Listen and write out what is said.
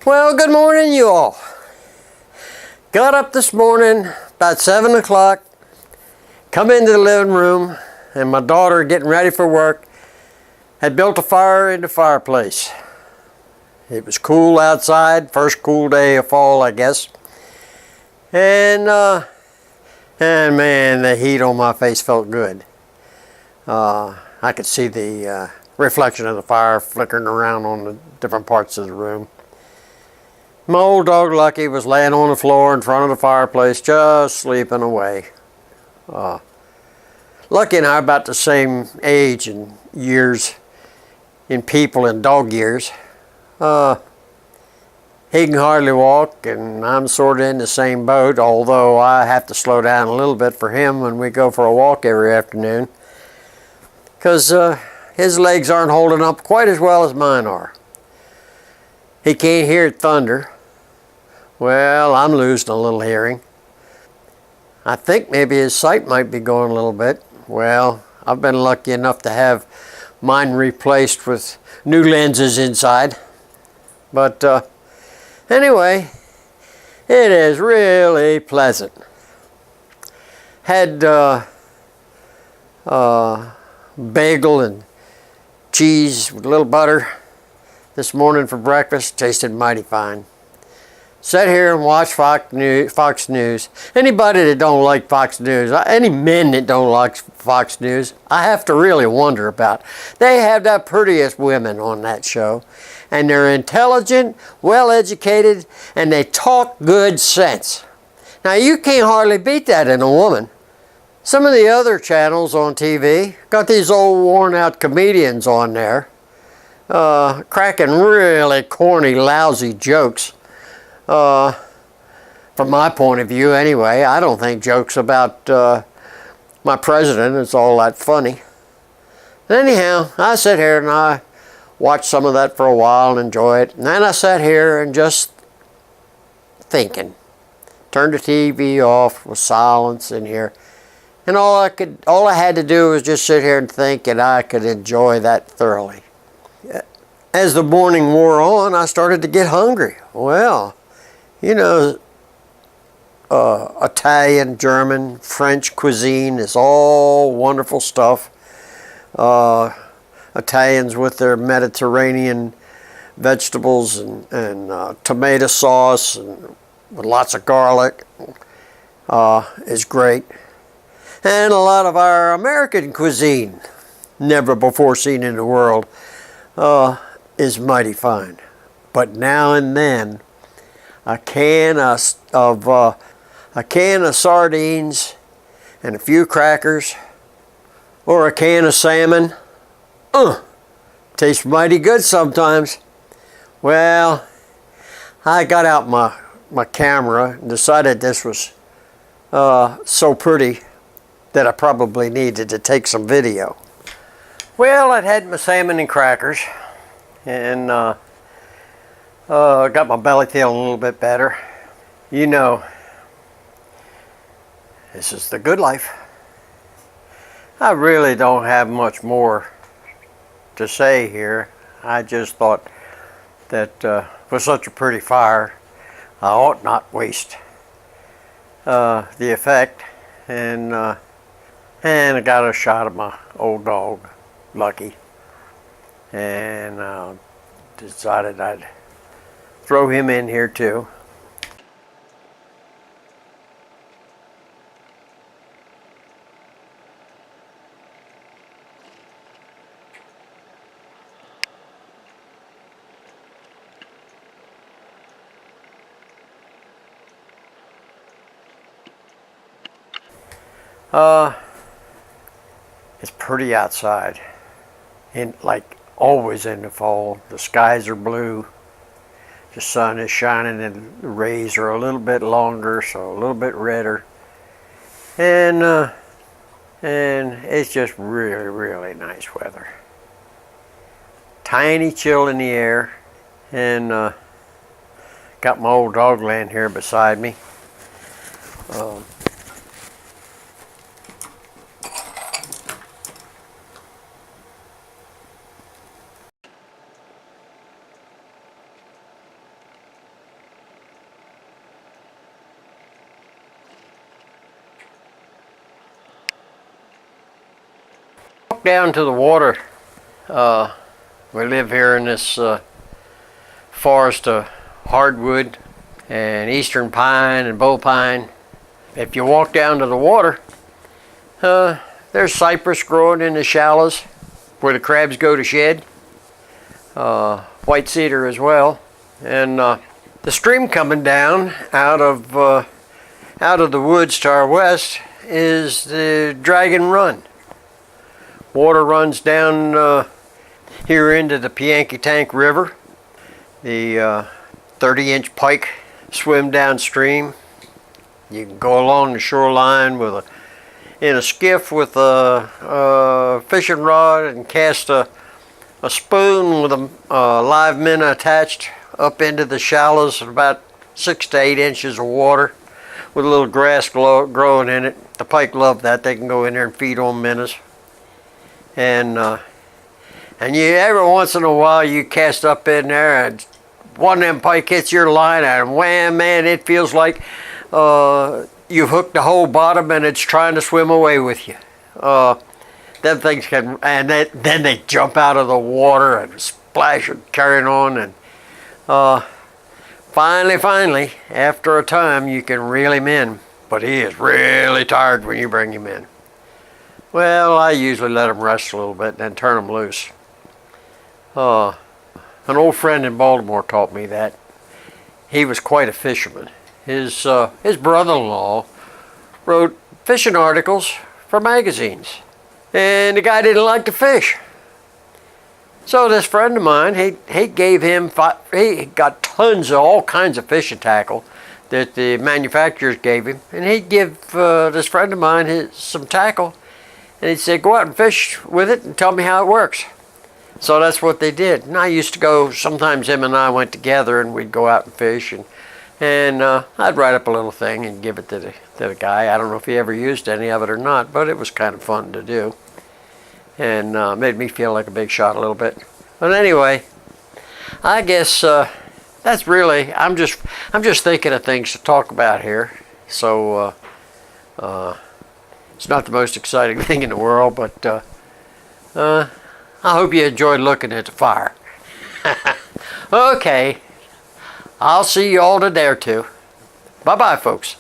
Well, good morning, you all. Got up this morning about 7 o'clock, come into the living room, and my daughter, getting ready for work, had built a fire in the fireplace. It was cool outside, first cool day of fall, I guess. And man, the heat on my face felt good. I could see the reflection of the fire flickering around on the different parts of the room. My old dog Lucky was laying on the floor in front of the fireplace, just sleeping away. Lucky and I are about the same age and years in people and dog years. He can hardly walk, and I'm sort of in the same boat, although I have to slow down a little bit for him when we go for a walk every afternoon, because his legs aren't holding up quite as well as mine are. He can't hear thunder. Well, I'm losing a little hearing. I think maybe his sight might be going a little bit. Well, I've been lucky enough to have mine replaced with new lenses inside. But anyway, it is really pleasant. Had bagel and cheese with a little butter this morning for breakfast. Tasted mighty fine. Sat here and watched Fox News. Anybody that don't like Fox News, any men that don't like Fox News, I have to really wonder about. They have the prettiest women on that show. And they're intelligent, well-educated, and they talk good sense. Now, you can't hardly beat that in a woman. Some of the other channels on TV got these old worn-out comedians on there, cracking really corny, lousy jokes. From my point of view anyway, I don't think jokes about my president is all that funny. Anyhow, I sit here and I watch some of that for a while and enjoy it. And then I sat here and just thinking. Turned the TV off, was silence in here. And all I had to do was just sit here and think, and I could enjoy that thoroughly. As the morning wore on, I started to get hungry. Well, you know, Italian, German, French cuisine is all wonderful stuff. Italians with their Mediterranean vegetables and tomato sauce and with lots of garlic is great. And a lot of our American cuisine, never before seen in the world, is mighty fine. But now and then, a can of sardines and a few crackers, or a can of salmon, tastes mighty good sometimes. Well, I got out my camera and decided this was so pretty that I probably needed to take some video. Well, I'd had my salmon and crackers, and got my belly feeling a little bit better. You know, this is the good life. I really don't have much more to say here. I just thought that with such a pretty fire, I ought not waste the effect. And I got a shot of my old dog, Lucky, and decided I'd throw him in here too. It's pretty outside, and like always in the fall, the skies are blue. The sun is shining and the rays are a little bit longer, so a little bit redder. And it's just really, really nice weather. Tiny chill in the air, and got my old dog laying here beside me. walk down to the water, we live here in this forest of hardwood and eastern pine and bull pine. If you walk down to the water, there's cypress growing in the shallows where the crabs go to shed. White cedar as well, and the stream coming down out of the woods to our west is the Dragon Run. Water runs down here into the Pianki-Tank River. The 30-inch pike swim downstream. You can go along the shoreline in a skiff with a fishing rod and cast a spoon with a live minnow attached up into the shallows at about 6 to 8 inches of water with a little grass growing in it. The pike love that. They can go in there and feed on minnows. And you every once in a while you cast up in there and one of them pike hits your line and wham, man, it feels like you've hooked the whole bottom and it's trying to swim away with you. Them things can, and then they jump out of the water and splash and carrying on, and finally, after a time, you can reel him in. But he is really tired when you bring him in. Well, I usually let him rest a little bit and then turn him loose. An old friend in Baltimore taught me that. He was quite a fisherman. His brother-in-law wrote fishing articles for magazines. And the guy didn't like to fish. So this friend of mine, he gave him, he got tons of all kinds of fishing tackle that the manufacturers gave him. And he'd give this friend of mine some tackle. And he'd say, go out and fish with it and tell me how it works. So that's what they did. And I used to go, sometimes him and I went together and we'd go out and fish. And I'd write up a little thing and give it to the guy. I don't know if he ever used any of it or not, but it was kind of fun to do. And made me feel like a big shot a little bit. But anyway, I guess that's really, I'm just thinking of things to talk about here. So it's not the most exciting thing in the world, but I hope you enjoyed looking at the fire. Okay, I'll see you all today or two. Bye-bye, folks.